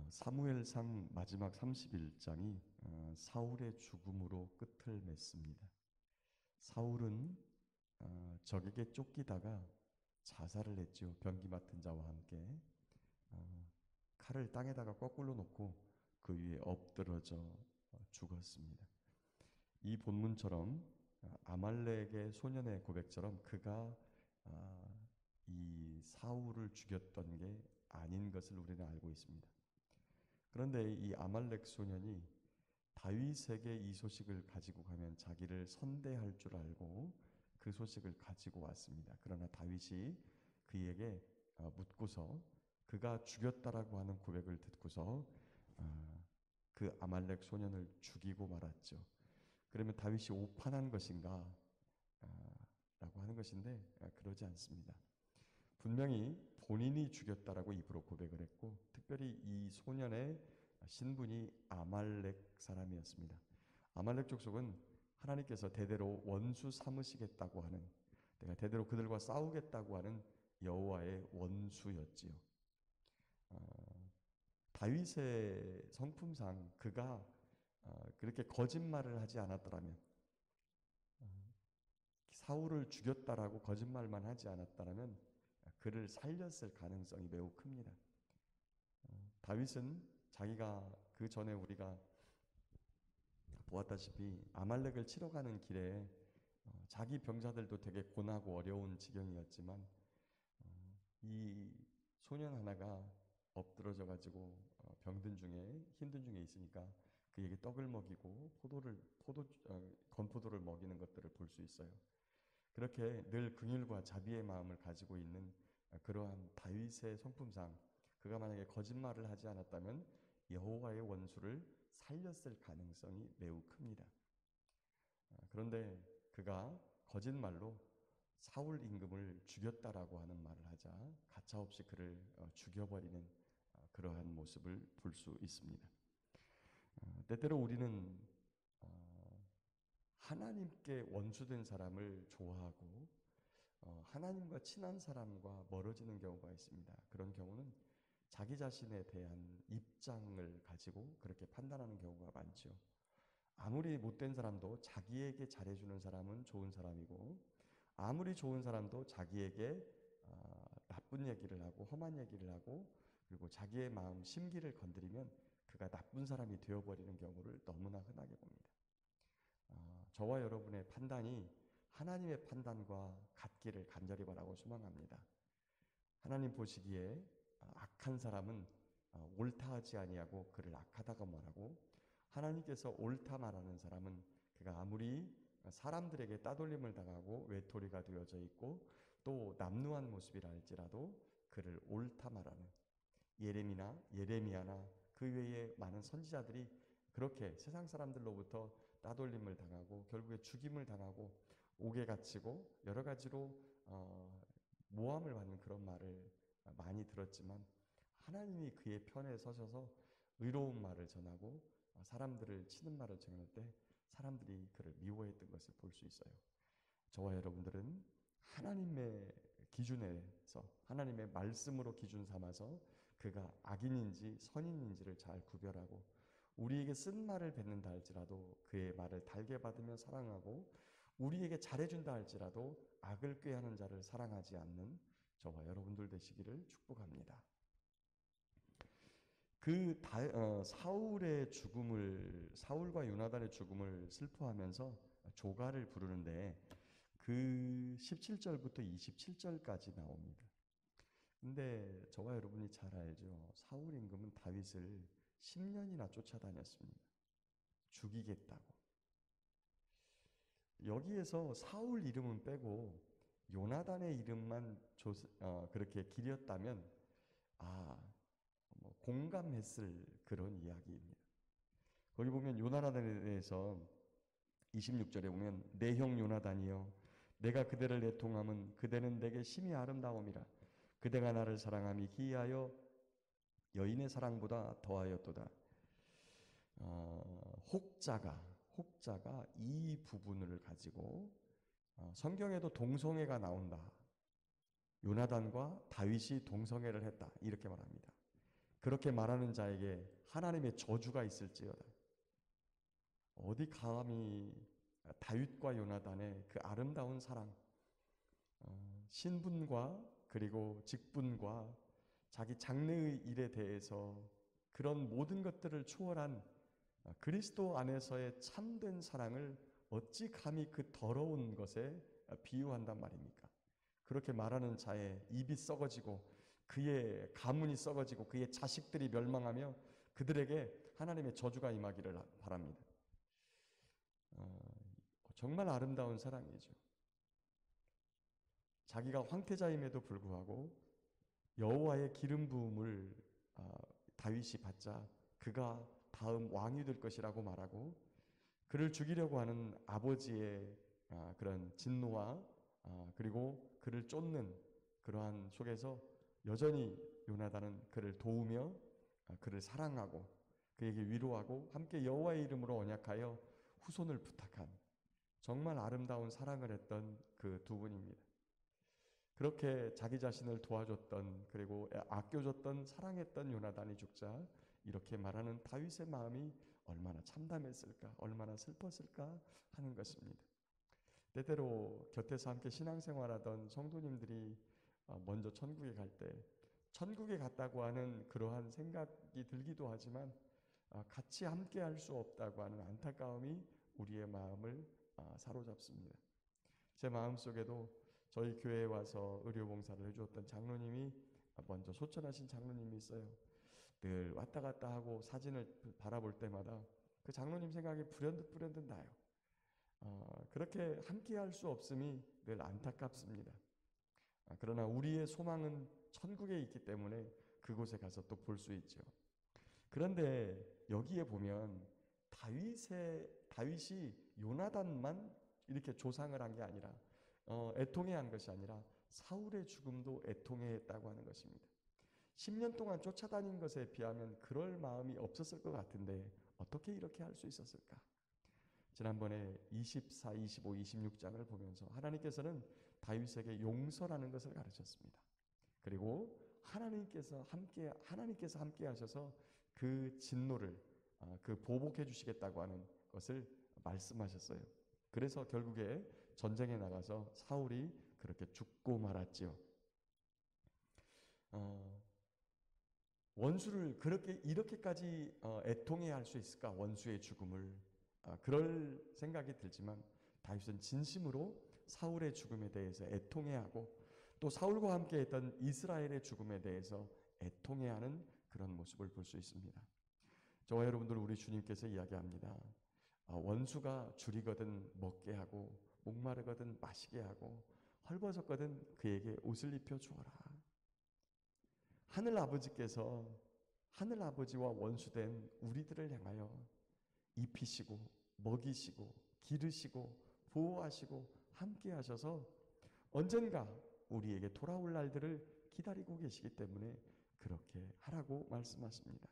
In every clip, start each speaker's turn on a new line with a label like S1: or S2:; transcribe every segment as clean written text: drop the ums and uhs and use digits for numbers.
S1: 사무엘상 마지막 31장이 사울의 죽음으로 끝을 맺습니다. 사울은 적에게 쫓기다가 자살을 했죠. 병기 맡은 자와 함께 칼을 땅에다가 거꾸로 놓고 그 위에 엎드러져 죽었습니다. 이 본문처럼 아말렉의 소년의 고백처럼 그가 이 사울을 죽였던 게 아닌 것을 우리는 알고 있습니다. 그런데 이 아말렉 소년이 다윗에게 이 소식을 가지고 가면 자기를 선대할 줄 알고 그 소식을 가지고 왔습니다. 그러나 다윗이 그에게 묻고서 그가 죽였다라고 하는 고백을 듣고서 그 아말렉 소년을 죽이고 말았죠. 그러면 다윗이 오판한 것인가? 라고 하는 것인데 그러지 않습니다. 분명히 본인이 죽였다라고 입으로 고백을 했고, 특별히 이 소년의 신분이 아말렉 사람이었습니다. 아말렉 족속은 하나님께서 대대로 원수 삼으시겠다고 하는, 내가 대대로 그들과 싸우겠다고 하는 여호와의 원수였지요. 다윗의 성품상 그가 그렇게 거짓말을 하지 않았더라면, 사울을 죽였다라고 거짓말만 하지 않았다면 그를 살렸을 가능성이 매우 큽니다. 다윗은 자기가 그 전에 우리가 보았다시피 아말렉을 치러 가는 길에 자기 병사들도 되게 고나고 어려운 지경이었지만 이 소년 하나가 엎드러져 가지고 병든 중에 힘든 중에 있으니까 그에게 떡을 먹이고 건포도를 먹이는 것들을 볼 수 있어요. 그렇게 늘 긍휼과 자비의 마음을 가지고 있는 그러한 다윗의 성품상 그가 만약에 거짓말을 하지 않았다면 여호와의 원수를 살렸을 가능성이 매우 큽니다. 그런데 그가 거짓말로 사울 임금을 죽였다라고 하는 말을 하자 가차없이 그를 죽여버리는 그러한 모습을 볼 수 있습니다. 때때로 우리는 하나님께 원수된 사람을 좋아하고 하나님과 친한 사람과 멀어지는 경우가 있습니다. 그런 경우는 자기 자신에 대한 입장을 가지고 그렇게 판단하는 경우가 많죠. 아무리 못된 사람도 자기에게 잘해주는 사람은 좋은 사람이고 아무리 좋은 사람도 자기에게 나쁜 얘기를 하고 험한 얘기를 하고 그리고 자기의 마음 심기를 건드리면 그가 나쁜 사람이 되어버리는 경우를 너무나 흔하게 봅니다. 저와 여러분의 판단이 하나님의 판단과 같기를 간절히 바라고 소망합니다. 하나님 보시기에 악한 사람은 옳다하지 아니하고 그를 악하다고 말하고 하나님께서 옳다 말하는 사람은 그가 아무리 사람들에게 따돌림을 당하고 외톨이가 되어져 있고 또 남루한 모습이라 할지라도 그를 옳다 말하는 예레미야나 그 외에 많은 선지자들이 그렇게 세상 사람들로부터 따돌림을 당하고 결국에 죽임을 당하고 옥에 갇히고 여러 가지로 모함을 받는 그런 말을 많이 들었지만 하나님이 그의 편에 서셔서 의로운 말을 전하고 사람들을 치는 말을 전할 때 사람들이 그를 미워했던 것을 볼 수 있어요. 저와 여러분들은 하나님의 기준에서 하나님의 말씀으로 기준 삼아서 그가 악인인지 선인인지를 잘 구별하고 우리에게 쓴 말을 뱉는다 할지라도 그의 말을 달게 받으며 사랑하고 우리에게 잘해준다 할지라도 악을 꾀하는 자를 사랑하지 않는 저와 여러분들 되시기를 축복합니다. 사울과 요나단의 죽음을 슬퍼하면서 조가를 부르는데 그 17절부터 27절까지 나옵니다. 근데 저와 여러분이 잘 알죠. 사울 임금은 다윗을 10년이나 쫓아다녔습니다. 죽이겠다고. 여기에서 사울 이름은 빼고 요나단의 이름만 그렇게 기렸다면 공감했을 그런 이야기입니다. 거기 보면 요나단에 대해서 26절에 보면 내 형 요나단이여 내가 그대를 애통함은 그대는 내게 심히 아름다움이라 그대가 나를 사랑함이 기이하여 여인의 사랑보다 더하였도다. 혹자가 이 부분을 가지고 성경에도 동성애가 나온다. 요나단과 다윗이 동성애를 했다. 이렇게 말합니다. 그렇게 말하는 자에게 하나님의 저주가 있을지어다. 어디 감히 다윗과 요나단의 그 아름다운 사랑, 신분과 그리고 직분과 자기 장래의 일에 대해서 그런 모든 것들을 초월한 그리스도 안에서의 참된 사랑을 어찌 감히 그 더러운 것에 비유한단 말입니까? 그렇게 말하는 자의 입이 썩어지고 그의 가문이 썩어지고 그의 자식들이 멸망하며 그들에게 하나님의 저주가 임하기를 바랍니다. 정말 아름다운 사랑이죠. 자기가 황태자임에도 불구하고 여호와의 기름 부음을 다윗이 받자 그가 다음 왕이 될 것이라고 말하고 그를 죽이려고 하는 아버지의 그런 진노와 그리고 그를 쫓는 그러한 속에서 여전히 요나단은 그를 도우며 그를 사랑하고 그에게 위로하고 함께 여호와의 이름으로 언약하여 후손을 부탁한 정말 아름다운 사랑을 했던 그 두 분입니다. 그렇게 자기 자신을 도와줬던 그리고 아껴줬던 사랑했던 요나단이 죽자 이렇게 말하는 다윗의 마음이 얼마나 참담했을까, 얼마나 슬펐을까 하는 것입니다. 때때로 곁에서 함께 신앙생활하던 성도님들이 먼저 천국에 갈 때 천국에 갔다고 하는 그러한 생각이 들기도 하지만 같이 함께 할 수 없다고 하는 안타까움이 우리의 마음을 사로잡습니다. 제 마음속에도 저희 교회에 와서 의료봉사를 해주었던 장로님이 먼저 소천하신 장로님이 있어요. 늘 왔다 갔다 하고 사진을 바라볼 때마다 그 장로님 생각이 불현듯 나요. 그렇게 함께 할 수 없음이 늘 안타깝습니다. 그러나 우리의 소망은 천국에 있기 때문에 그곳에 가서 또 볼 수 있죠. 그런데 여기에 보면 다윗이 요나단만 이렇게 조상을 한 게 아니라 애통해 한 것이 아니라 사울의 죽음도 애통해 했다고 하는 것입니다. 10년 동안 쫓아다닌 것에 비하면 그럴 마음이 없었을 것 같은데 어떻게 이렇게 할 수 있었을까? 지난번에 24, 25, 26장을 보면서 하나님께서는 다윗에게 용서라는 것을 가르쳤습니다. 그리고 하나님께서 함께 하셔서 그 진노를 그 보복해 주시겠다고 하는 것을 말씀하셨어요. 그래서 결국에 전쟁에 나가서 사울이 그렇게 죽고 말았지요. 원수를 이렇게까지 애통해야 할 수 있을까? 원수의 죽음을 그럴 생각이 들지만 다윗은 진심으로 사울의 죽음에 대해서 애통해하고 또 사울과 함께 했던 이스라엘의 죽음에 대해서 애통해하는 그런 모습을 볼 수 있습니다. 저와 여러분들 우리 주님께서 이야기합니다. 원수가 줄이거든 먹게 하고 목마르거든 마시게 하고 헐벗었거든 그에게 옷을 입혀 주어라. 하늘 아버지와 원수된 우리들을 향하여 입히시고 먹이시고 기르시고 보호하시고 함께 하셔서 언젠가 우리에게 돌아올 날들을 기다리고 계시기 때문에 그렇게 하라고 말씀하십니다.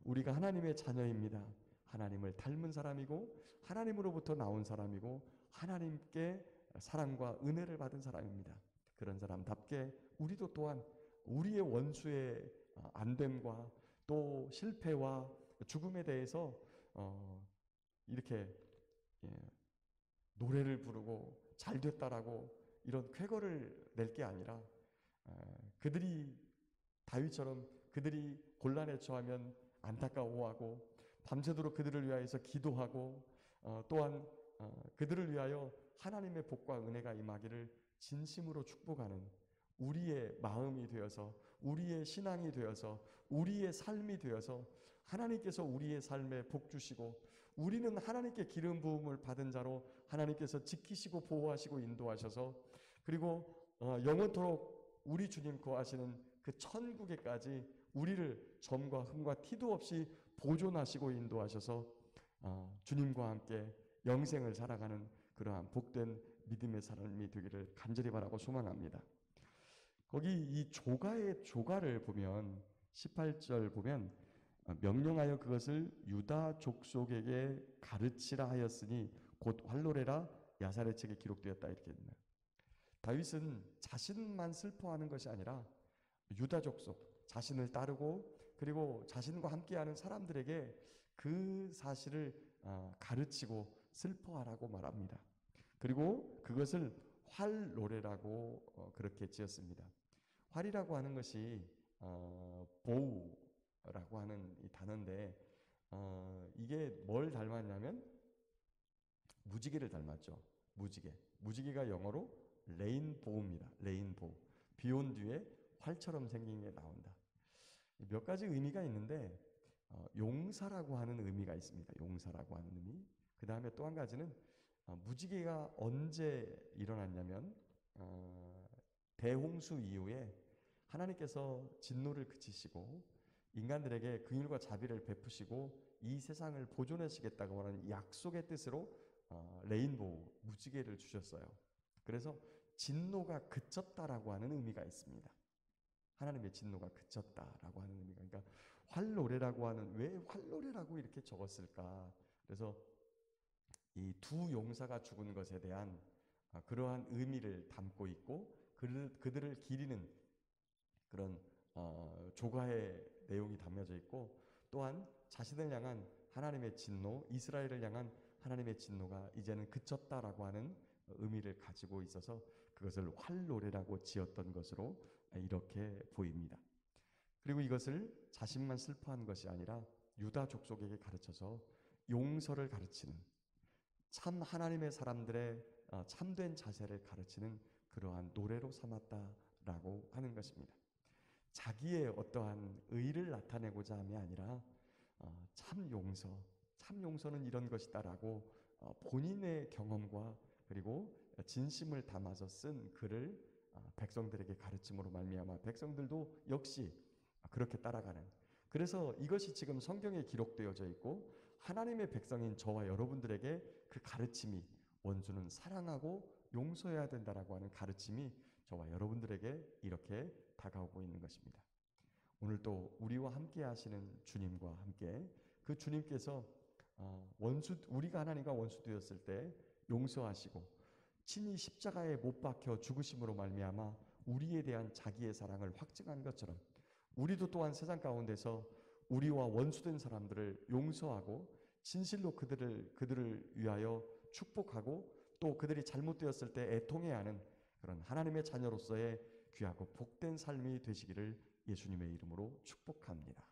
S1: 우리가 하나님의 자녀입니다. 하나님을 닮은 사람이고 하나님으로부터 나온 사람이고 하나님께 사랑과 은혜를 받은 사람입니다. 그런 사람답게 우리도 또한 우리의 원수의 안됨과 또 실패와 죽음에 대해서 이렇게 노래를 부르고 잘됐다라고 이런 쾌거를 낼 게 아니라 그들이 다윗처럼 그들이 곤란에 처하면 안타까워하고 밤새도록 그들을 위하여서 기도하고 또한 그들을 위하여 하나님의 복과 은혜가 임하기를 진심으로 축복하는 우리의 마음이 되어서 우리의 신앙이 되어서 우리의 삶이 되어서 하나님께서 우리의 삶에 복 주시고 우리는 하나님께 기름 부음을 받은 자로 하나님께서 지키시고 보호하시고 인도하셔서 그리고 영원토록 우리 주님 거하시는 그 천국에까지 우리를 점과 흠과 티도 없이 보존하시고 인도하셔서 주님과 함께 영생을 살아가는 그러한 복된 믿음의 삶이 되기를 간절히 바라고 소망합니다. 거기 이 조가를 보면 18절 보면 명령하여 그것을 유다 족속에게 가르치라 하였으니 곧 활로레라 야살의 책에 기록되었다 이렇게 했네요. 다윗은 자신만 슬퍼하는 것이 아니라 유다 족속 자신을 따르고 그리고 자신과 함께하는 사람들에게 그 사실을 가르치고 슬퍼하라고 말합니다. 그리고 그것을 활노래라고 그렇게 지었습니다. 활이라고 하는 것이 보우라고 하는 이 단어인데 이게 뭘 닮았냐면 무지개를 닮았죠. 무지개가 영어로 레인보우입니다. 레인보우. 비 온 뒤에 활처럼 생긴 게 나온다. 몇 가지 의미가 있는데 용사라고 하는 의미가 있습니다. 용사라고 하는 의미. 그 다음에 또 한 가지는 무지개가 언제 일어났냐면 대홍수 이후에 하나님께서 진노를 그치시고 인간들에게 긍휼과 자비를 베푸시고 이 세상을 보존하시겠다고 하는 약속의 뜻으로 레인보우 무지개를 주셨어요. 그래서 진노가 그쳤다라고 하는 의미가 있습니다. 하나님의 진노가 그쳤다라고 하는 의미가. 그러니까 활노래라고 하는, 왜 활노래라고 이렇게 적었을까? 그래서 이 두 용사가 죽은 것에 대한 그러한 의미를 담고 있고 그들을 기리는 그런 조가의 내용이 담겨져 있고, 또한 자신을 향한 하나님의 진노, 이스라엘을 향한 하나님의 진노가 이제는 그쳤다라고 하는 의미를 가지고 있어서 그것을 활노래라고 지었던 것으로 이렇게 보입니다. 그리고 이것을 자신만 슬퍼한 것이 아니라 유다 족속에게 가르쳐서 용서를 가르치는, 참 하나님의 사람들의 참된 자세를 가르치는 그러한 노래로 삼았다라고 하는 것입니다. 자기의 어떠한 의를 나타내고자 함이 아니라 참 용서는 이런 것이다라고 본인의 경험과 그리고 진심을 담아서 쓴 글을 백성들에게 가르침으로 말미암아 백성들도 역시 그렇게 따라가는, 그래서 이것이 지금 성경에 기록되어져 있고 하나님의 백성인 저와 여러분들에게 그 가르침이, 원수는 사랑하고 용서해야 된다라고 하는 가르침이 저와 여러분들에게 이렇게 다가오고 있는 것입니다. 오늘 또 우리와 함께 하시는 주님과 함께 그 주님께서 우리가 하나님과 원수 되었을 때 용서하시고 친히 십자가에 못 박혀 죽으심으로 말미암아 우리에 대한 자기의 사랑을 확증한 것처럼 우리도 또한 세상 가운데서 우리와 원수된 사람들을 용서하고 진실로 그들을 위하여 축복하고 또 그들이 잘못되었을 때 애통해야 하는 그런 하나님의 자녀로서의 귀하고 복된 삶이 되시기를 예수님의 이름으로 축복합니다.